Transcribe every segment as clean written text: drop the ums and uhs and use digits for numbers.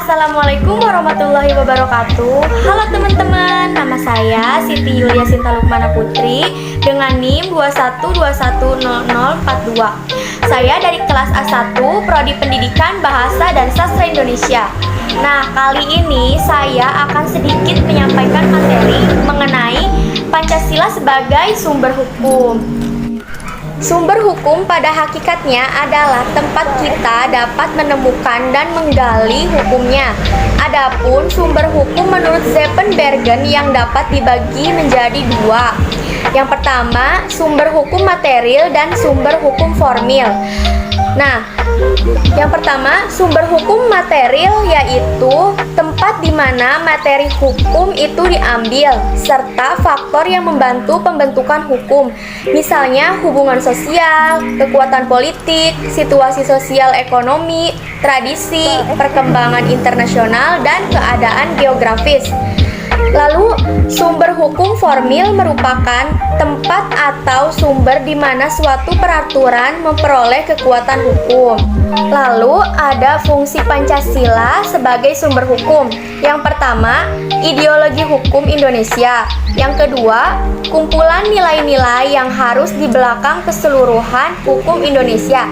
Assalamualaikum warahmatullahi wabarakatuh. Halo teman-teman, nama saya Siti Yulia Sinta Lukmana Putri dengan NIM 212100042. Saya dari kelas A1 Prodi Pendidikan Bahasa dan Sastra Indonesia. Nah, kali ini saya akan sedikit menyampaikan materi mengenai Pancasila sebagai sumber hukum. Sumber hukum pada hakikatnya adalah tempat kita dapat menemukan dan menggali hukumnya. Adapun sumber hukum menurut Zepenbergen yang dapat dibagi menjadi dua. Yang pertama, sumber hukum material dan sumber hukum formil. Nah, yang pertama, sumber hukum material yaitu tempat di mana materi hukum itu diambil serta faktor yang membantu pembentukan hukum. Misalnya hubungan sosial, kekuatan politik, situasi sosial ekonomi, tradisi, perkembangan internasional, dan keadaan geografis. Lalu, sumber hukum formil merupakan tempat atau sumber di mana suatu peraturan memperoleh kekuatan hukum. Lalu, ada fungsi Pancasila sebagai sumber hukum. Yang pertama, ideologi hukum Indonesia. Yang kedua, kumpulan nilai-nilai yang harus di belakang keseluruhan hukum Indonesia.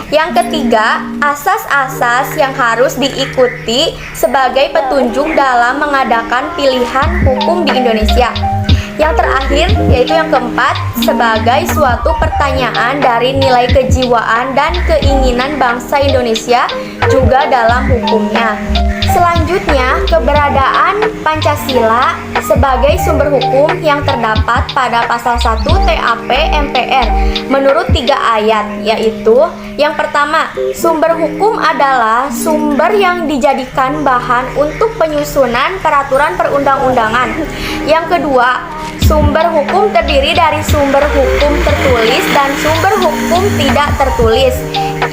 Yang ketiga, asas-asas yang harus diikuti sebagai petunjuk dalam mengadakan pilihan hukum di Indonesia. Yang terakhir, yaitu yang keempat, sebagai suatu pertanyaan dari nilai kejiwaan dan keinginan bangsa Indonesia juga dalam hukumnya. Selanjutnya, keberadaan Pancasila sebagai sumber hukum yang terdapat pada pasal 1 TAP MPR menurut 3 ayat, yaitu yang pertama, sumber hukum adalah sumber yang dijadikan bahan untuk penyusunan peraturan perundang-undangan. Yang kedua, sumber hukum terdiri dari sumber hukum tertulis dan sumber hukum tidak tertulis.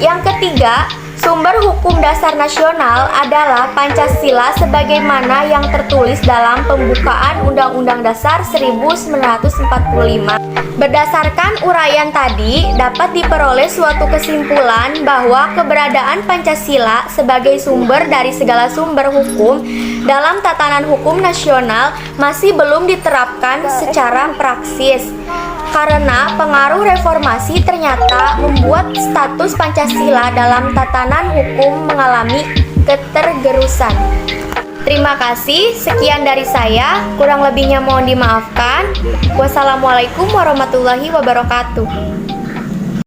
Yang ketiga, sumber hukum dasar nasional adalah Pancasila sebagaimana yang tertulis dalam pembukaan Undang-Undang Dasar 1945. Berdasarkan uraian tadi, dapat diperoleh suatu kesimpulan bahwa keberadaan Pancasila sebagai sumber dari segala sumber hukum dalam tatanan hukum nasional masih belum diterapkan secara praksis. Karena pengaruh reformasi ternyata membuat status Pancasila dalam tatanan hukum mengalami ketergerusan. Terima kasih, sekian dari saya, kurang lebihnya mohon dimaafkan. Wassalamualaikum warahmatullahi wabarakatuh.